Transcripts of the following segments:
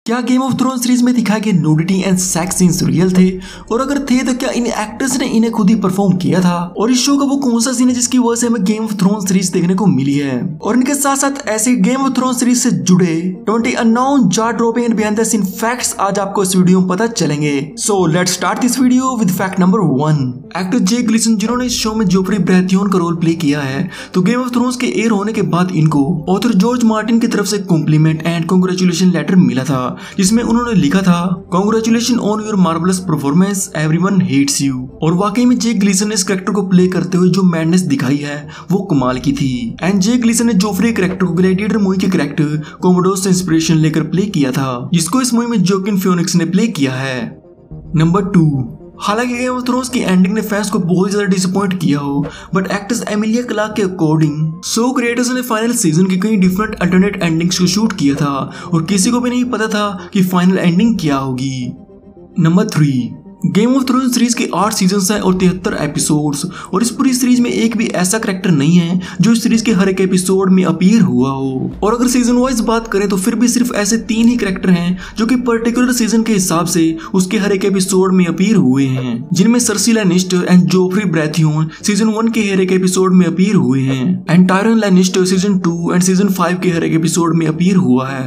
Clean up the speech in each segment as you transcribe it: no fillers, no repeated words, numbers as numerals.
क्या game of thrones series में दिखाए गए nudity and sex scenes real थे, और अगर थे तो क्या इन एक्टर्स ने इन्हें खुद ही परफॉर्म किया था, और इस शो का वो कौन सा सीन है जिसकी वजह से हमें गेम ऑफ थ्रोन्स सीरीज देखने को मिली है। और इनके साथ साथ ऐसे गेम ऑफ थ्रोन्स सीरीज से जुड़े 20 unknown jaw dropping and behind the scene facts आज आपको इस वीडियो में पता चलेंगे। So let's start this video with fact number 1। Actor Jack Gleeson जिन्होंने इस शो में जोफ्री ब्राथियोन का रोल प्ले किया है, तो गेम ऑफ थ्रोन्स के एयर होने के बाद इनको ऑथर जॉर्ज मार्टिन की तरफ से कॉम्प्लीमेंट एंड कांग्रेचुलेशन लेटर मिला था, जिसमें उन्होंने लिखा था congratulation on your marvellous performance, everyone hates you. और वाकई में जे ग्लीसन ने इस कैरेक्टर को प्ले करते हुए जो मैडनेस दिखाई है वो कमाल की थी। एंड जे ग्लीसन ने जोफ्री कैरेक्टर को ग्लैडिएटर मूवी के कैरेक्टर कोमोडोस से इंस्पिरेशन लेकर प्ले किया था, जिसको इस मूवी में जोकिन फियोनिक्स ने प्ले किया है। नंबर 2। हालांकि गेम ऑफ थ्रोन्स की एंडिंग ने फैंस को बहुत ज्यादा डिसअपॉइंट किया हो, बट एक्ट्रेस एमिलिया क्लार्क के अकॉर्डिंग शो क्रिएटर्स ने फाइनल सीजन की कई डिफरेंट अल्टरनेट एंडिंग्स को शूट किया था, और किसी को भी नहीं पता था कि फाइनल एंडिंग क्या होगी। Number 3। Game of thrones series के 8 सीजन्स हैं और 73 एपिसोड्स, और इस पूरी सीरीज में एक भी ऐसा कैरेक्टर नहीं है जो इस सीरीज के हर एक एपिसोड में अपीयर हुआ हो। और अगर सीजन वाइज बात करें तो फिर भी सिर्फ ऐसे 3 ही कैरेक्टर हैं जो कि पर्टिकुलर सीजन के हिसाब से उसके हर एक एपिसोड में अपीयर हुए हैं, जिनमें Cersei Lannister and Joffrey Baratheon season 1 के हर एक एपिसोड में अपीयर हुए हैं, and Tyrion Lannister season 2 and season 5 के हर एक एपिसोड में अपीयर हुआ है।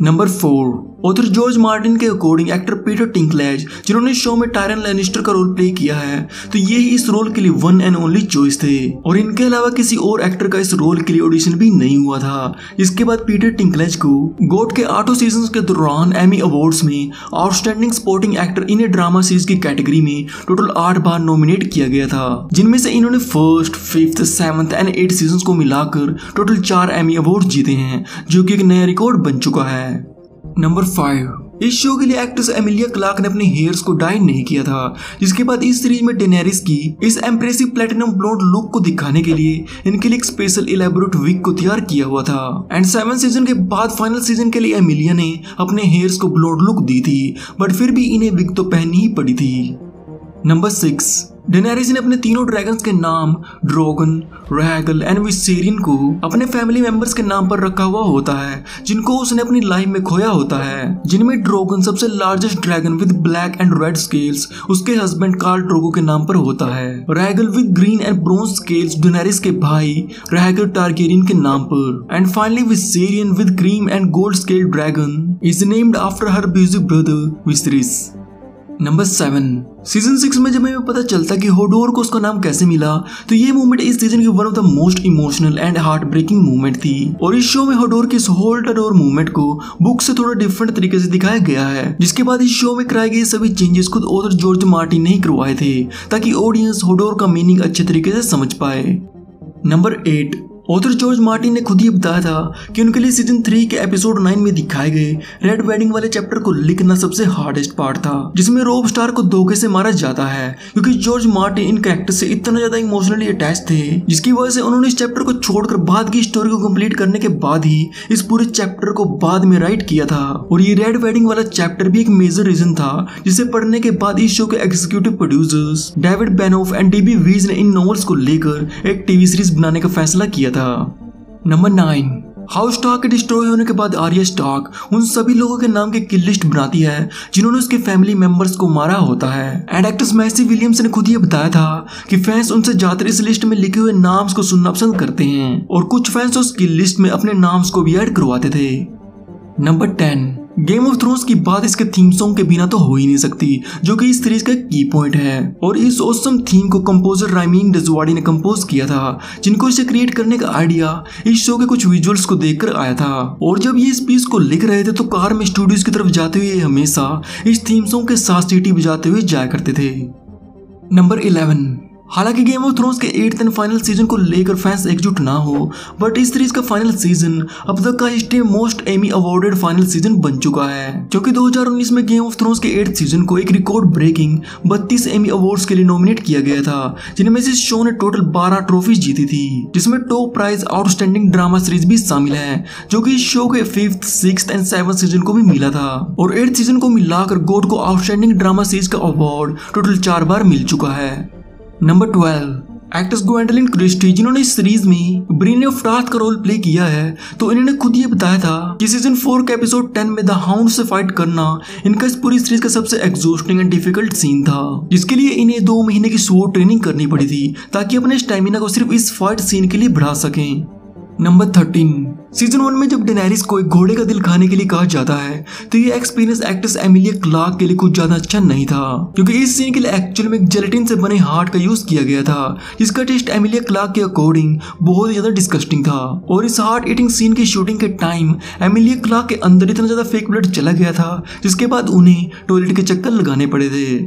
नंबर 4। ऑथर जॉर्ज मार्टिन के अकॉर्डिंग एक्टर पीटर टिंकलेज जिन्होंने शो में टायरन लैनिस्टर का रोल प्ले किया है, तो ये ही इस रोल के लिए वन एंड ओनली चॉइस थे, और इनके अलावा किसी और एक्टर का इस रोल के लिए ऑडिशन भी नहीं हुआ था। इसके बाद पीटर टिंकलेज को गोट के 8 सीजन के दौरान एमी अवार्ड्स में outstanding supporting actor in A drama series की कैटेगरी में टोटल 8 बार नॉमिनेट किया गया था, जिनमें से इन्होंने 1st, 5th, 7th and 8th season को मिलाकर टोटल 4 एमी अवार्ड जीते हैं, जो कि एक नया रिकॉर्ड बन चुका है। नंबर 5। इस शो के लिए एक्ट्रेस एमिलिया क्लार्क ने अपने हेयर्स को डाई नहीं किया था, जिसके बाद इस सीरीज में डेनेरिस की इस एम्प्रेसिव प्लेटिनम ब्लॉन्ड लुक को दिखाने के लिए इनके लिए एक स्पेशल इलेबोरेट विग को तैयार किया हुआ था। एंड 7 सीजन के बाद फाइनल सीजन के लिए एमिलिया ने अपने हेयर्स को ब्लॉन्ड लुक दी थी, बट फिर भी इन्हें विग तो पहननी ही पड़ी थी। नंबर 6। डेनेरिस ने अपने तीनों ड्रैगन्स के नाम ड्रैगन, रैगल एंड विसेरियन को अपने फैमिली मेंबर्स के नाम पर रखा हुआ होता है, जिनको उसने अपनी लाइफ में खोया होता है, जिनमें ड्रैगन सबसे largest dragon with black and red scales उसके हस्बैंड कार्ल ड्रोगो के नाम पर होता है, Rhaegal with green and bronze scales Daenerys के भाई रैगल टारगेरियन के नाम पर, and finally Viserion with cream and gold scale dragon is named after her music brother Viserys. Number 7। Season 6 में जब हमें पता चलता कि होडोर को उसका नाम कैसे मिला, तो ये मूवमेंट इस सीजन की one of the most emotional and heart breaking movement थी, और इस शो में होडोर के इस होल्ड द डोर मूवमेंट को बुक से थोड़ा डिफरेंट तरीके से दिखाया गया है, जिसके बाद इस शो में कराए गए सभी चेंजेस खुद ऑथर जॉर्ज मार्टिन ने ही करवाए थे, ताकि ऑडियंस होडोर का मीनिंग अच्छे तरीके से समझ पाए। नंबर 8। ऑथर जॉर्ज मार्टिन ने खुद ही बताया था कि उनके लिए सीजन 3 के एपिसोड 9 में दिखाए गए रेड वेडिंग वाले चैप्टर को लिखना सबसे हार्डेस्ट पार्ट था, जिसमें रोब स्टार को धोखे से मारा जाता है, क्योंकि जॉर्ज मार्टिन इन कैरेक्टर से इतना ज्यादा इमोशनली अटैच थे, जिसकी वजह से उन्होंने इस चैप्टर को छोड़कर बाद की स्टोरी को कंप्लीट करने के बाद ही इस पूरे चैप्टर को बाद में राइट किया था। और ये रेड वेडिंग वाला चैप्टर भी एक मेजर रीजन था, जिसे पढ़ने के बाद इस शो के executive producers David Benioff and DB Weiss ने इन नॉवेल्स को लेकर एक टीवी सीरीज बनाने का फैसला किया था। नंबर 9। हाउस स्टार्क के डिस्ट्रॉय होने के बाद आर्या स्टार्क उन सभी लोगों के नाम की किल लिस्ट बनाती है जिन्होंने उसके फैमिली मेंबर्स को मारा होता है, एंड एक्ट्रेस मैसी विलियम्स ने खुद ही बताया था कि फैंस उनसे ज्यादातर इस लिस्ट में लिखे हुए नाम्स को सुनना पसंद करते हैं, और कुछ फैंस उस किल लिस्ट में अपने नाम्स को भी ऐड करवाते थे। नंबर 10। गेम ऑफ थ्रोन्स की बात इसके थीम सॉन्ग के बिना तो हो ही नहीं सकती, जो कि इस सीरीज का की पॉइंट है, और इस ऑसम थीम को कंपोजर रामीन डजवाड़ी ने कंपोज किया था, जिनको इसे क्रिएट करने का आइडिया इस शो के कुछ विजुअल्स को देखकर आया था। और जब ये इस पीस को लिख रहे थे तो कार में स्टूडियोज की तरफ जाते हुए हमेशा इस थीम सॉन्ग के साथ सीटी बजाते हुए जाया करते थे। नंबर 11। हालांकि गेम ऑफ थ्रोन्स के 8th एंड फाइनल सीजन को लेकर फैंस एकजुट ना हो, बट इस सीरीज का फाइनल सीजन अब तक का history most Emmy awarded final season बन चुका है, क्योंकि 2019 में गेम ऑफ थ्रोन्स के 8th सीजन को एक रिकॉर्ड ब्रेकिंग 32 एमी अवार्ड्स के लिए नॉमिनेट किया गया था, जिनमें से शो ने टोटल 12 ट्रॉफीज जीती थी, जिसमें top prize outstanding drama series भी शामिल है, जो कि इस शो के 5th, 6th and 7th season को भी मिला था, और 8th सीजन को मिलाकर गोट को आउटस्टैंडिंग ड्रामा सीरीज का अवार्ड टोटल 4 बार मिल चुका है। नंबर 12। एक्ट्रेस ग्वेंडोलिन क्रिस्टी जिन्होंने इस सीरीज में ब्रेन ऑफ राथ का रोल प्ले किया है, तो इन्होंने खुद ये बताया था कि सीजन 4 के एपिसोड 10 में द हाउंड से फाइट करना इनका इस पूरी सीरीज का सबसे एग्जॉस्टिंग एंड डिफिकल्ट सीन था, जिसके लिए इन्हें 2 महीने की स्वॉर्ड ट्रेनिंग करनी पड़ी थी ताकि अपने स्टेमिना को सिर्फ इस फाइट सीन के लिए बढ़ा सकें। नंबर 13, सीजन 1 में जब डेनेरिस को एक घोड़े का दिल खाने के लिए कहा जाता है, तो ये एक्सपीरियंस एक्ट्रेस एमिलिया क्लार्क के लिए कुछ ज्यादा अच्छा नहीं था, क्योंकि इस सीन के लिए एक्चुअल में एक जेलेटिन से बने हार्ट का यूज किया गया था, जिसका टेस्ट एमिलिया क्लार्क के अकॉर्डिंग बहुत ज्यादा डिस्गस्टिंग था। और इस हार्ट ईटिंग सीन की शूटिंग के टाइम एमिलिया क्लार्क के अंदर इतना ज्यादा फेक ब्लड चला गया था, जिसके बाद उन्हें टॉयलेट के चक्कर लगाने पड़े थे।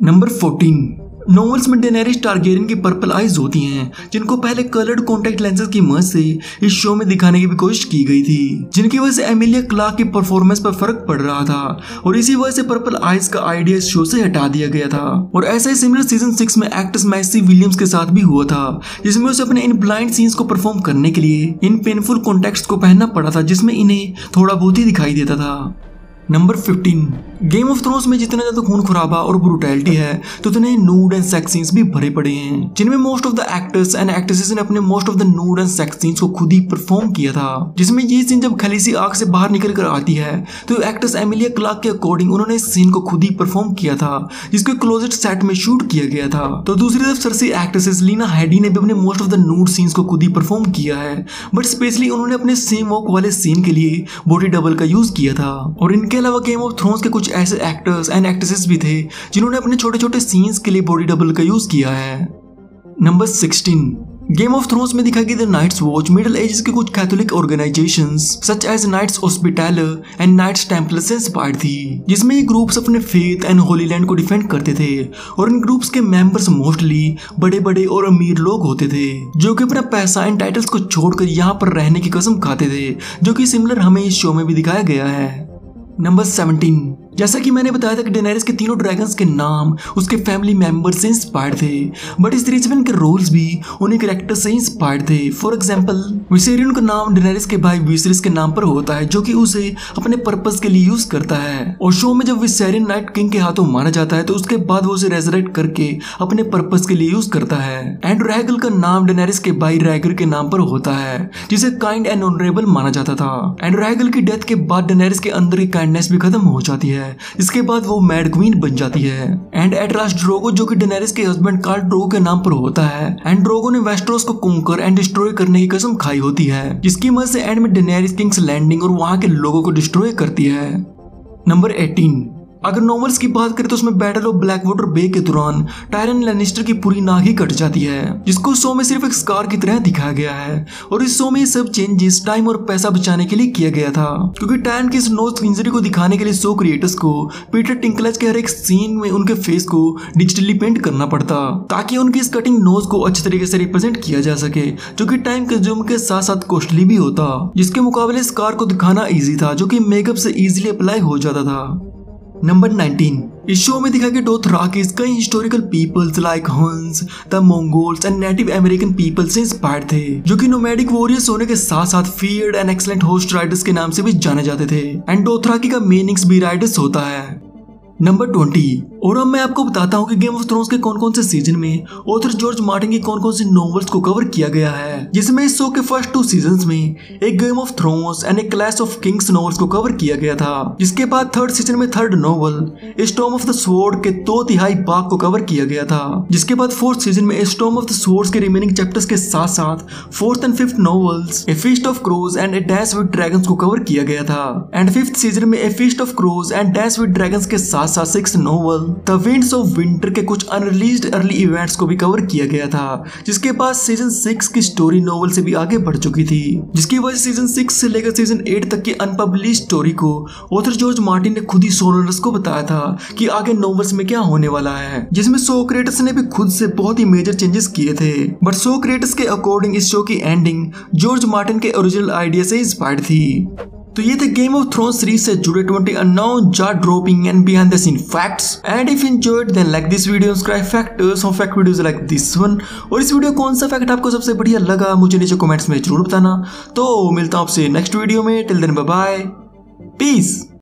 नंबर 14, नॉवेल्स में डेनेरिस टारगेरियन की पर्पल आईज होती हैं, जिनको पहले कलर्ड कॉन्टैक्ट लेंसेज की मदद से इस शो में दिखाने की भी कोशिश की गई थी, जिनकी वजह से एमिलिया क्लार्क की परफॉर्मेंस पर फर्क पड़ रहा था, और इसी वजह से पर्पल आईज का आइडिया इस शो से हटा दिया गया था। और ऐसा ही सिमिलर सीजन 6 में एक्ट्रेस मैसी विलियम्स के साथ भी हुआ था, जिसमें उसे अपने इन ब्लाइंड सीन्स को परफॉर्म करने के लिए इन पेनफुल कॉन्टैक्ट्स को पहनना पड़ा था, जिसमें इन्हें थोड़ा बहुत ही दिखाई देता था। नंबर 15, गेम ऑफ थ्रोन्स में जितना ज्यादा खून खराबा और ब्रूटैलिटी है, तो उतने नूड एंड सेक्स सीन्स भी भरे पड़े हैं, जिनमें most of the actors and actresses ने अपने most of the नूड and sex scenes को खुद ही परफॉर्म किया था। जिसमें ये सीन जब खलीसी आग से बाहर निकल कर आती है, तो एक्ट्रेस एमिलिया क्लार्क के अकॉर्डिंग उन्होंने इस सीन को खुद ही परफॉर्म किया था, जिसको क्लोजेट सेट में शूट किया गया था। तो दूसरी तरफ सरसी एक्ट्रेसेस लीना हेडी ने भी अपने मोस्ट ऑफ द नूड सीन्स को खुद ही परफॉर्म किया है, बट स्पेशली उन्होंने अपने सेम वॉक वाले सीन के लिए बॉडी डबल का यूज किया था। और इनके अलावा गेम ऑफ थ्रोन्स के कुछ ऐसे एक्टर्स एंड एक्ट्रेसेस भी थे जिन्होंने अपने छोटे छोटे सीन्स के लिए बॉडी डबल का यूज किया है। नंबर 16, गेम ऑफ थ्रोन्स में दिखाई गई the Knight's Watch middle ages के कुछ Catholic organisations such as Knights Hospitaller and Knights Templar से इंस्पायर्ड थी, जिसमें ये ग्रुप्स अपने फेथ एंड होली लैंड को डिफेंड करते थे। और इन ग्रुप्स के मेंबर्स मोस्टली बड़े बड़े और अमीर लोग होते थे, जो कि अपना पैसा एंड टाइटल्स को छोड़कर यहाँ पर रहने की कसम खाते थे, जो कि सिमिलर हमें इस शो में भी दिखाया गया है। नंबर 17, जैसा कि मैंने बताया था कि डेनेरिस के तीनों ड्रैगन्स के नाम उसके फैमिली मेंबर से इंस्पायर्ड थे, बट इस सीरीज में इनके रोल्स भी उन्हीं कैरेक्टर से इंस्पायर्ड थे। फॉर एग्जांपल विसेरियन का नाम डेनेरिस के भाई विसेरिस के नाम पर होता है, जो कि उसे अपने पर्पस के लिए यूज करता है। और शो में जब विसेरियन नाइट किंग के हाथों मारा जाता है, तो उसके बाद वो उसे रेजरेक्ट करके अपने पर्पस के लिए यूज करता है। एंड रैगल का नाम डेनेरिस के भाई रैगर के नाम पर होता है, जिसे काइंड एंड ऑनरेबल माना जाता था। एंड रैगल की डेथ के बाद डेनेरिस के अंदर की काइंडनेस भी खत्म हो जाती है। इसके बाद वो मैड क्वीन बन जाती है। एंड एट लास्ट ड्रोगो, जो कि डेनेरिस के हस्बैंड कार्ल ड्रोगो के नाम पर होता है, एंड ड्रोगो ने वेस्टरोस को कॉन्कर एंड डिस्ट्रॉय करने की कसम खाई होती है, जिसकी मदद से एंड में डेनेरिस किंग्स लैंडिंग और वहां के लोगों को डिस्ट्रॉय करती है। नंबर 18, अगर नॉवेल्स की बात करें तो उसमें बैटल ऑफ ब्लैक वाटर बे के दौरान टायरन लैनिस्टर की पूरी नाक ही कट जाती है, जिसको शो में सिर्फ एक स्कार की तरह दिखाया गया है। और इस शो में ये सब चेंजेस टाइम और पैसा बचाने के लिए किया गया था, क्योंकि टायरन की इस नोज इंजरी को दिखाने के लिए शो क्रिएटर्स को पीटर टिंकलेज के हर एक सीन में उनके फेस को डिजिटली पेंट करना पड़ता, ताकि उनकी इस कटिंग नोज को अच्छे तरीके से रिप्रेजेंट किया जा सके, जो कि टाइम कंज्यूम के साथ साथ कॉस्टली भी होता। जिसके मुकाबले स्कार को दिखाना इजी था, जो कि मेकअप से इजीली अप्लाई हो जाता था। नंबर 19, इस शो में दिखाया गया डोथराकिस कई हिस्टोरिकल पीपल्स लाइक हंस, the Mongols and native American people से इंस्पायर्ड थे, जो कि नोमैडिक वॉरियर्स होने के साथ साथ feared and excellent host Riders के नाम से भी जाने जाते थे। एंड डोथराकी का मीनिंग्स भी राइडर्स होता है। नंबर 20, और अब मैं आपको बताता हूँ कि गेम ऑफ थ्रोन्स के कौन कौन से सीजन में ऑथर जॉर्ज मार्टिन की कौन कौन सी नॉवेल्स को कवर किया गया है, जिसमें इस शो के फर्स्ट 2 सीजन्स में एक गेम ऑफ थ्रोन्स एंड एक क्लैश ऑफ किंग्स नॉवेल्स को कवर किया गया था। जिसके बाद 3rd सीजन में 3rd novel storm of the sword के 2/3 भाग को कवर किया गया था। जिसके बाद 4th सीजन में स्टॉर्म ऑफ द स्वॉर्ड्स के रिमेनिंग चैप्टर्स के साथ साथ 4th and 5th novels a feast of crows and a dance with dragons को कवर किया गया था। एंड 5th सीजन में a feast of crows and dance with dragons के साथ साथ 6th novel the winds of winter के कुछ अनरिलीज्ड अर्ली इवेंट्स को भी कवर किया गया था। जिसके बाद सीजन 6 की स्टोरी नॉवल से भी आगे बढ़ चुकी थी, जिसकी वजह से सीजन 6 से लेकर सीजन 8 तक की अनपब्लिश्ड स्टोरी को ऑथर जॉर्ज मार्टिन ने खुद ही शोरनर्स को बताया था कि आगे नॉवेल्स में क्या होने वाला है, जिसमें शो क्रिएटर्स ने भी खुद से बहुत ही मेजर चेंजेस किए थे। बट शो क्रिएटर्स के अकॉर्डिंग इस शो की एंडिंग जॉर्ज मार्टिन के ओरिजिनल आइडिया से इंस्पायर्ड थी। तो ये थे गेम ऑफ थ्रोन्स सीरीज से जुड़े 20 unknown jaw dropping and behind the scene facts. And if you enjoyed then like this video, subscribe factors or fact videos like this one. और इस video कौन सा फैक्ट आपको सबसे बढ़िया लगा मुझे नीचे कमेंट्स में जरूर बताना। तो मिलता हूँ आपसे नेक्स्ट वीडियो में। Till then bye bye, piece.